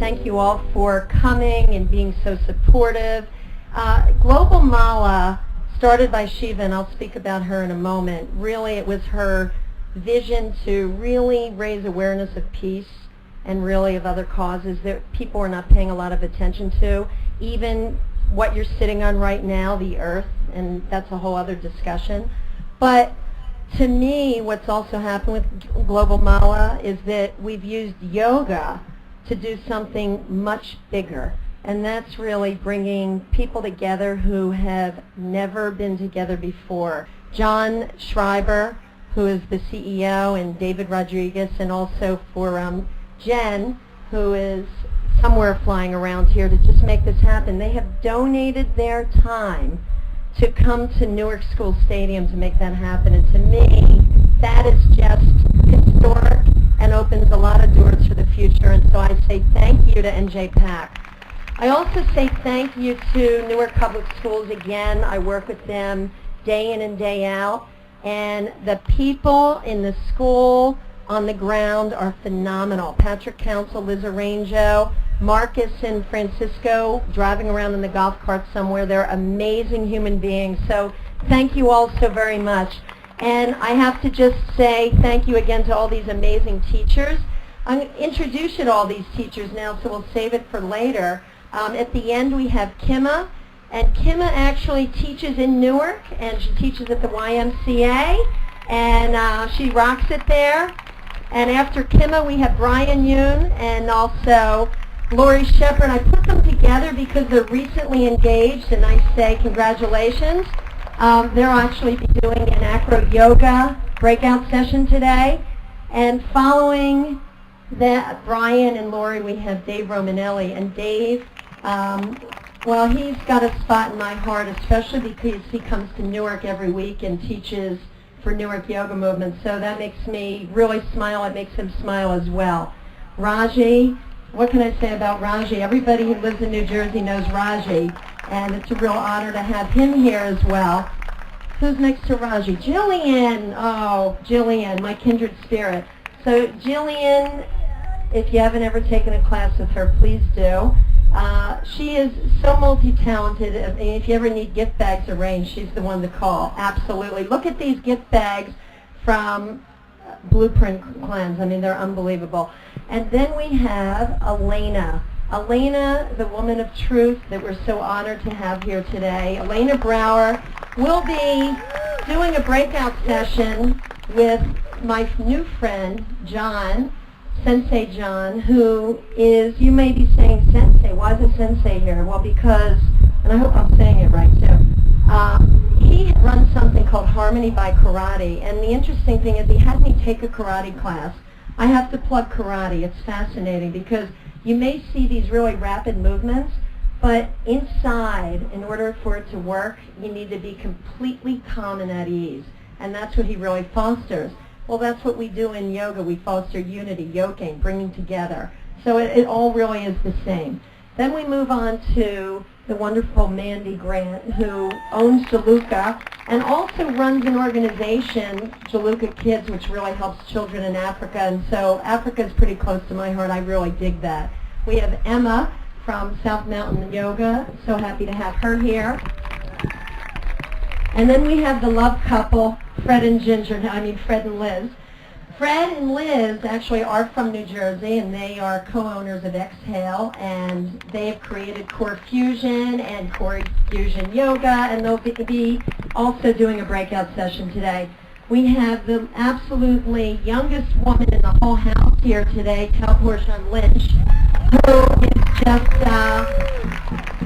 thank you all for coming and being so supportive. Global Mala, started by Shiva, and I'll speak about her in a moment. Really, it was her vision to really raise awareness of peace and really of other causes that people are not paying a lot of attention to. Even what you're sitting on right now, the earth, and that's a whole other discussion. But to me, what's also happened with Global Mala is that we've used yoga to do something much bigger. And that's really bringing people together who have never been together before. John Schreiber, who is the CEO, and David Rodriguez, and also for Jen, who is somewhere flying around here to just make this happen. They have donated their time to come to Newark Schools Stadium to make that happen. And to me, that is just historic and opens a lot of doors for the future. And so I say thank you to NJPAC. I also say thank you to Newark Public Schools again. I work with them day in and day out. And the people in the school on the ground are phenomenal. Patrick Council, Liz Arangio, Marcus and Francisco driving around in the golf cart somewhere. They're amazing human beings. So thank you all so very much. And I have to just say thank you again to all these amazing teachers. I'm going to introduce you to all these teachers now, so we'll save it for later. At the end we have Kimma, and Kimma actually teaches in Newark, and she teaches at the YMCA, and she rocks it there. And after Kimma we have Brian Yoon and also Lori Shepard. I put them together because they're recently engaged, and I say congratulations. They'll actually be doing an acro yoga breakout session today. And following that, Brian and Lori, we have Dave Romanelli. And Dave, well, he's got a spot in my heart, especially because he comes to Newark every week and teaches for Newark Yoga Movement. So that makes me really smile. It makes him smile as well. Raji, what can I say about Raji? Everybody who lives in New Jersey knows Raji, and it's a real honor to have him here as well. Who's next to Raji? Jillian. Oh, Jillian, my kindred spirit. So Jillian, if you haven't ever taken a class with her, please do. She is so multi-talented. If you ever need gift bags arranged, she's the one to call. Absolutely. Look at these gift bags from Blueprint Cleanse. I mean, they're unbelievable. And then we have Elena. Elena, the woman of truth that we're so honored to have here today. Elena Brower will be doing a breakout session with my new friend, John, Sensei John, who is, you may be saying Sensei. Why is a Sensei here? Well, because, and I hope I'm saying it right too, he runs something called Harmony by Karate, and the interesting thing is he had me take a karate class. I have to plug karate. It's fascinating because you may see these really rapid movements, but inside, in order for it to work, you need to be completely calm and at ease, and that's what he really fosters. Well, that's what we do in yoga. We foster unity, yoking, bringing together. So it all really is the same. Then we move on to the wonderful Mandy Grant, who owns Jaluka and also runs an organization, Jaluka Kids, which really helps children in Africa. And so Africa is pretty close to my heart. I really dig that. We have Emma from South Mountain Yoga. So happy to have her here. And then we have the love couple, Fred and Liz. Fred and Liz actually are from New Jersey, and they are co-owners of Exhale, and they have created Core Fusion and Core Fusion Yoga, and they'll be also doing a breakout session today. We have the absolutely youngest woman in the whole house here today, Portia Lynch, who is just,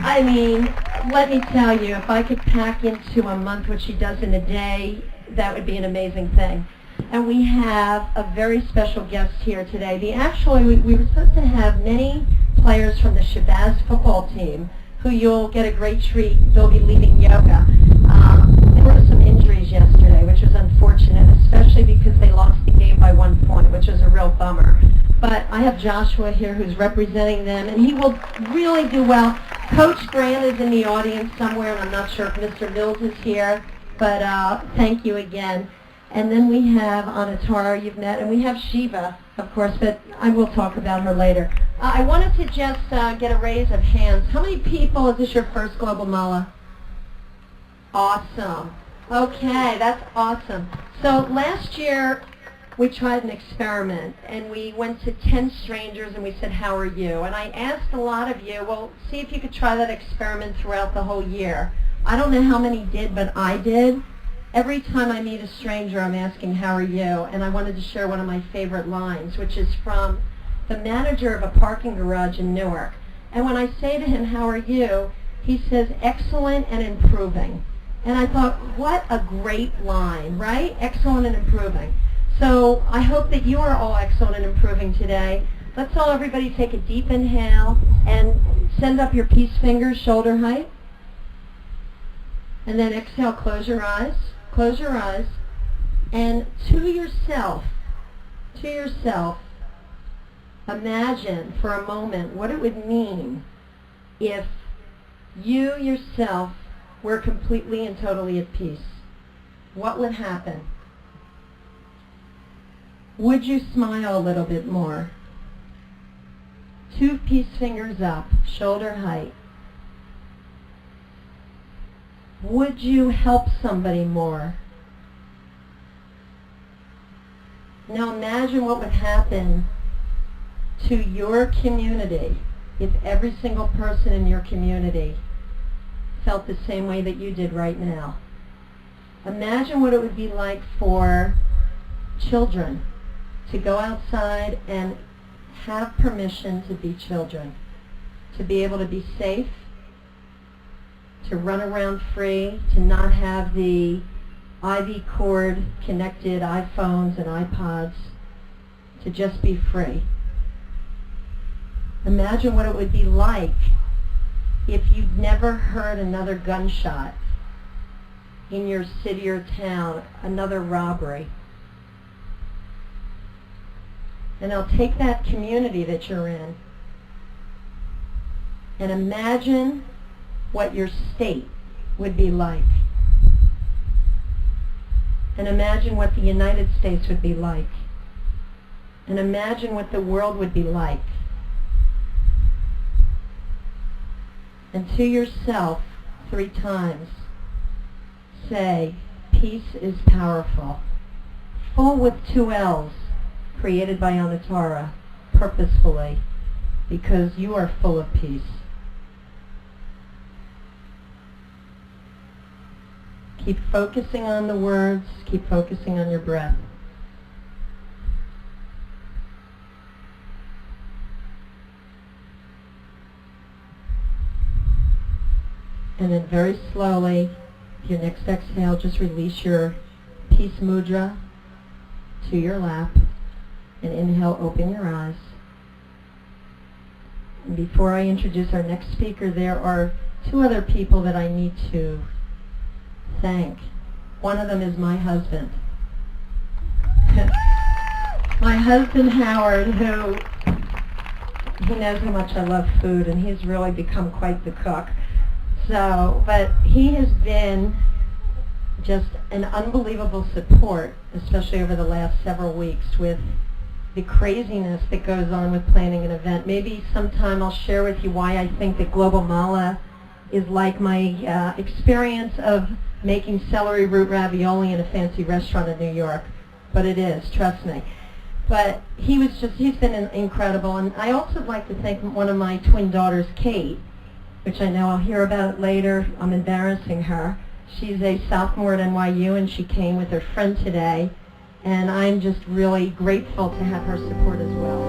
I mean, let me tell you, if I could pack into a month what she does in a day, that would be an amazing thing. And we have a very special guest here today. We were supposed to have many players from the Shabazz football team who you'll get a great treat. They'll be leading yoga. There were some injuries yesterday, which was unfortunate, especially because they lost the game by 1 point, which was a real bummer. But I have Joshua here who's representing them, and he will really do well. Coach Grant is in the audience somewhere, and I'm not sure if Mr. Mills is here, but thank you again. And then we have Anatara, you've met, and we have Shiva, of course, but I will talk about her later. I wanted to just get a raise of hands. How many people, is this your first Global Mala? Awesome. Okay, that's awesome. So last year we tried an experiment and we went to 10 strangers and we said, how are you? And I asked a lot of you, well, see if you could try that experiment throughout the whole year. I don't know how many did, but I did. Every time I meet a stranger, I'm asking, how are you? And I wanted to share one of my favorite lines, which is from the manager of a parking garage in Newark. And when I say to him, how are you? He says, excellent and improving. And I thought, what a great line, right? Excellent and improving. So I hope that you are all excellent and improving today. Let's all everybody take a deep inhale and send up your peace fingers shoulder height. And then exhale, close your eyes. Close your eyes. And to yourself, imagine for a moment what it would mean if you yourself were completely and totally at peace. What would happen? Would you smile a little bit more? 2 peace fingers up, shoulder height. Would you help somebody more? Now imagine what would happen to your community if every single person in your community felt the same way that you did right now. Imagine what it would be like for children to go outside and have permission to be children, to be able to be safe, to run around free, to not have the IV cord connected iPhones and iPods, to just be free. Imagine what it would be like if you'd never heard another gunshot in your city or town, another robbery. And now take that community that you're in and imagine what your state would be like. And imagine what the United States would be like. And imagine what the world would be like. And to yourself 3 times, say, peace is powerful. Full with 2 L's, created by Anatara, purposefully, because you are full of peace. Keep focusing on the words, keep focusing on your breath. And then very slowly, your next exhale, just release your peace mudra to your lap. And inhale, open your eyes. And before I introduce our next speaker, there are 2 other people that I need to thank. One of them is my husband. My husband, Howard, who, he knows how much I love food, and he's really become quite the cook. So, but he has been just an unbelievable support, especially over the last several weeks with the craziness that goes on with planning an event. Maybe sometime I'll share with you why I think that Global Mala is like my experience of making celery root ravioli in a fancy restaurant in New York. But it is, trust me. But he's been incredible. And I also would like to thank one of my twin daughters, Kate, which I know I'll hear about later. I'm embarrassing her. She's a sophomore at NYU, and she came with her friend today. And I'm just really grateful to have her support as well.